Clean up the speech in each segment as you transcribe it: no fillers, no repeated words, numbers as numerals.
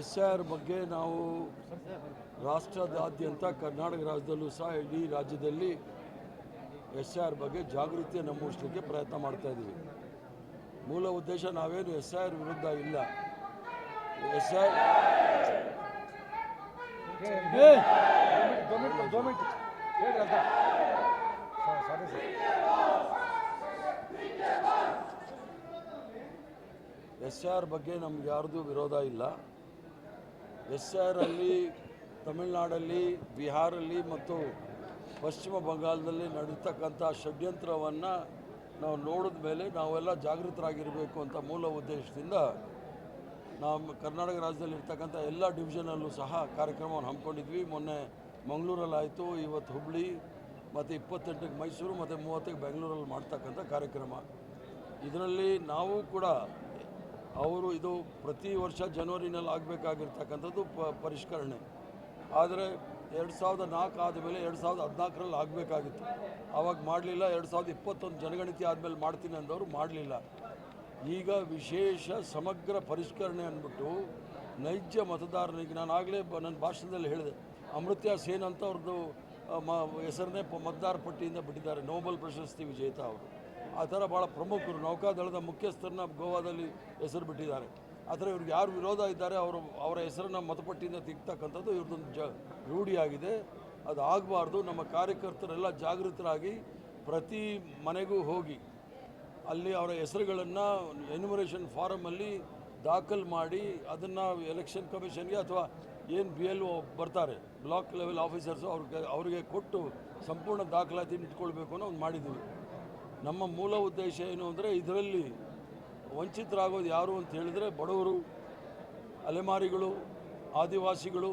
SIR ಬಗ್ಗೆ ನಾವು ರಾಷ್ಟ್ರದಾದ್ಯಂತ ಕರ್ನಾಟಕ ರಾಜ್ಯದಲ್ಲೂ ಸಹ ಇಡೀ ರಾಜ್ಯದಲ್ಲಿ SIR ಬಗ್ಗೆ ಜಾಗೃತಿಯನ್ನು ಮೂಡಿಸಲಿಕ್ಕೆ ಪ್ರಯತ್ನ ಮಾಡ್ತಾ ಇದ್ದೀವಿ. ಮೂಲ ಉದ್ದೇಶ ನಾವೇನು SIR ವಿರುದ್ಧ ಇಲ್ಲ. SIR ಬಗ್ಗೆ ನಮ್ಗೆ ಯಾರ್ದು ವಿರೋಧ ಇಲ್ಲ. SIR ಅಲ್ಲಿ ತಮಿಳುನಾಡಲ್ಲಿ, ಬಿಹಾರಲ್ಲಿ ಮತ್ತು ಪಶ್ಚಿಮ ಬಂಗಾಳದಲ್ಲಿ ನಡೀತಕ್ಕಂಥ ಷಡ್ಯಂತ್ರವನ್ನು ನಾವು ನೋಡಿದ ಮೇಲೆ ನಾವೆಲ್ಲ ಜಾಗೃತರಾಗಿರಬೇಕು ಅಂತ ಮೂಲ ಉದ್ದೇಶದಿಂದ ನಾವು ಕರ್ನಾಟಕ ರಾಜ್ಯದಲ್ಲಿ ಇರ್ತಕ್ಕಂಥ ಎಲ್ಲ ಡಿವಿಷನಲ್ಲೂ ಸಹ ಕಾರ್ಯಕ್ರಮವನ್ನು ಹಮ್ಮಿಕೊಂಡಿದ್ವಿ. ಮೊನ್ನೆ ಮಂಗಳೂರಲ್ಲಾಯಿತು, ಇವತ್ತು ಹುಬ್ಬಳ್ಳಿ, ಮತ್ತು 28ಕ್ಕೆ ಮೈಸೂರು ಮತ್ತು 30ಕ್ಕೆ ಬೆಂಗಳೂರಲ್ಲಿ ಮಾಡ್ತಕ್ಕಂಥ ಕಾರ್ಯಕ್ರಮ. ಇದರಲ್ಲಿ ನಾವು ಕೂಡ ಅವರು ಇದು ಪ್ರತಿ ವರ್ಷ ಜನವರಿನಲ್ಲಿ ಆಗಬೇಕಾಗಿರ್ತಕ್ಕಂಥದ್ದು ಪರಿಷ್ಕರಣೆ. ಆದರೆ 2004 ಆದಮೇಲೆ 2014ರಲ್ಲಿ ಆಗಬೇಕಾಗಿತ್ತು, ಆವಾಗ ಮಾಡಲಿಲ್ಲ. 2021 ಜನಗಣತಿ ಆದಮೇಲೆ ಮಾಡ್ತೀನಿ ಅಂದವರು ಮಾಡಲಿಲ್ಲ. ಈಗ ವಿಶೇಷ ಸಮಗ್ರ ಪರಿಷ್ಕರಣೆ ಅಂದ್ಬಿಟ್ಟು ನೈಜ ಮತದಾರನಿಗೆ, ನಾನು ಆಗಲೇ ನನ್ನ ಭಾಷಣದಲ್ಲಿ ಹೇಳಿದೆ, ಅಮೃತ್ಯ ಸೇನ್ ಅಂತ ಅವ್ರದ್ದು ಹೆಸರನ್ನೇ ಮತದಾರ ಪಟ್ಟಿಯಿಂದ ಬಿಟ್ಟಿದ್ದಾರೆ, ನೋಬೆಲ್ ಪ್ರಶಸ್ತಿ ವಿಜೇತ ಅವರು. ಆ ಥರ ಭಾಳ ಪ್ರಮುಖರು, ನೌಕಾದಳದ ಮುಖ್ಯಸ್ಥರನ್ನ ಗೋವಾದಲ್ಲಿ ಹೆಸರು ಬಿಟ್ಟಿದ್ದಾರೆ. ಆ ಥರ ಇವ್ರಿಗೆ ಯಾರು ವಿರೋಧ ಇದ್ದಾರೆ ಅವರ ಹೆಸರನ್ನು ಮತಪಟ್ಟಿಯಿಂದ ತೆಗ್ತಕ್ಕಂಥದ್ದು ಇವ್ರದ್ದೊಂದು ರೂಢಿಯಾಗಿದೆ. ಅದು ಆಗಬಾರ್ದು. ನಮ್ಮ ಕಾರ್ಯಕರ್ತರೆಲ್ಲ ಜಾಗೃತರಾಗಿ ಪ್ರತಿ ಮನೆಗೂ ಹೋಗಿ ಅಲ್ಲಿ ಅವರ ಹೆಸರುಗಳನ್ನು ಎನ್ಯುಮರೇಷನ್ ಫಾರಮಲ್ಲಿ ದಾಖಲು ಮಾಡಿ ಅದನ್ನು ಎಲೆಕ್ಷನ್ ಕಮಿಷನ್ಗೆ ಅಥವಾ ಏನು BLO ಬರ್ತಾರೆ, ಬ್ಲಾಕ್ ಲೆವೆಲ್ ಆಫೀಸರ್ಸು, ಅವ್ರಿಗೆ ಕೊಟ್ಟು ಸಂಪೂರ್ಣ ದಾಖಲಾತಿ ಇಟ್ಕೊಳ್ಬೇಕು ಅನ್ನೋ ಒಂದು ಮಾಡಿದ್ದೀವಿ. ನಮ್ಮ ಮೂಲ ಉದ್ದೇಶ ಏನು ಅಂದರೆ ಇದರಲ್ಲಿ ವಂಚಿತರಾಗೋದು ಯಾರು ಅಂತ ಹೇಳಿದರೆ ಬಡವರು, ಅಲೆಮಾರಿಗಳು, ಆದಿವಾಸಿಗಳು,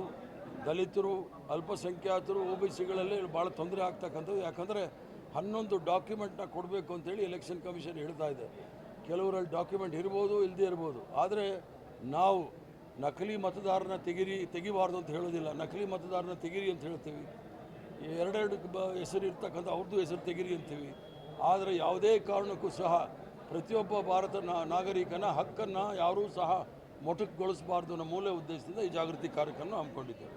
ದಲಿತರು, ಅಲ್ಪಸಂಖ್ಯಾತರು, OBCಗಳಲ್ಲಿ ಭಾಳ ತೊಂದರೆ ಆಗ್ತಕ್ಕಂಥದ್ದು. ಯಾಕಂದರೆ 11 ಡಾಕ್ಯುಮೆಂಟ್ನ ಕೊಡಬೇಕು ಅಂತೇಳಿ ಎಲೆಕ್ಷನ್ ಕಮಿಷನ್ ಹೇಳ್ತಾ ಇದೆ. ಕೆಲವರಲ್ಲಿ ಡಾಕ್ಯುಮೆಂಟ್ ಇರ್ಬೋದು, ಇಲ್ಲದೇ ಇರ್ಬೋದು. ಆದರೆ ನಾವು ನಕಲಿ ಮತದಾರನ ತೆಗಿಬಾರ್ದು ಅಂತ ಹೇಳೋದಿಲ್ಲ. ನಕಲಿ ಮತದಾರನ ತೆಗಿರಿ ಅಂತ ಹೇಳ್ತೀವಿ. ಎರಡೆರಡು ಹೆಸರು ಇರ್ತಕ್ಕಂಥ ಅವ್ರದ್ದು ಹೆಸರು ತೆಗಿರಿ ಅಂತೀವಿ. ಆದರೆ ಯಾವುದೇ ಕಾರಣಕ್ಕೂ ಸಹ ಪ್ರತಿಯೊಬ್ಬ ಭಾರತ ನಾಗರಿಕನ ಹಕ್ಕನ್ನು ಯಾರೂ ಸಹ ಮೊಟಕುಗೊಳಿಸಬಾರ್ದು ಅನ್ನೋ ಮೂಲ ಉದ್ದೇಶದಿಂದ ಈ ಜಾಗೃತಿ ಕಾರ್ಯಕ್ರಮ ಹಮ್ಮಿಕೊಂಡಿದ್ದೇವೆ.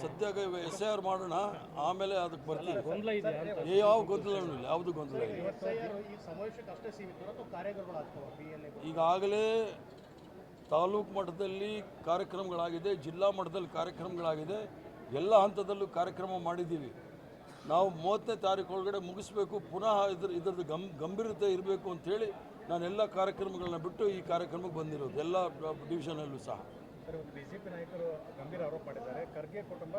ಸದ್ಯಕ್ಕೆ SIR ಮಾಡೋಣ, ಆಮೇಲೆ ಅದಕ್ಕೆ ಬರ್ತೀವಿ. ಯಾವ ಗೊಂದಲನೂ ಇಲ್ಲ, ಯಾವುದು ಗೊಂದಲ ಇಲ್ಲ. ಈಗಾಗಲೇ ತಾಲೂಕು ಮಟ್ಟದಲ್ಲಿ ಕಾರ್ಯಕ್ರಮಗಳಾಗಿದೆ, ಜಿಲ್ಲಾ ಮಟ್ಟದಲ್ಲಿ ಕಾರ್ಯಕ್ರಮಗಳಾಗಿದೆ, ಎಲ್ಲ ಹಂತದಲ್ಲೂ ಕಾರ್ಯಕ್ರಮ ಮಾಡಿದ್ದೀವಿ. ನಾವು 30ನೇ ತಾರೀಕು ಒಳಗಡೆ ಮುಗಿಸ್ಬೇಕು. ಪುನಃ ಇದ್ರದ್ದು ಗಂಭೀರತೆ ಇರಬೇಕು ಅಂಥೇಳಿ ನಾನೆಲ್ಲ ಕಾರ್ಯಕ್ರಮಗಳನ್ನ ಬಿಟ್ಟು ಈ ಕಾರ್ಯಕ್ರಮಕ್ಕೆ ಬಂದಿರೋದು, ಎಲ್ಲ ಡಿವಿಷನಲ್ಲೂ ಸಹ. BJP ನಾಯಕರು ಗಂಭೀರ ಆರೋಪ ಮಾಡಿದ್ದಾರೆ. ಖರ್ಗೆ ಕುಟುಂಬ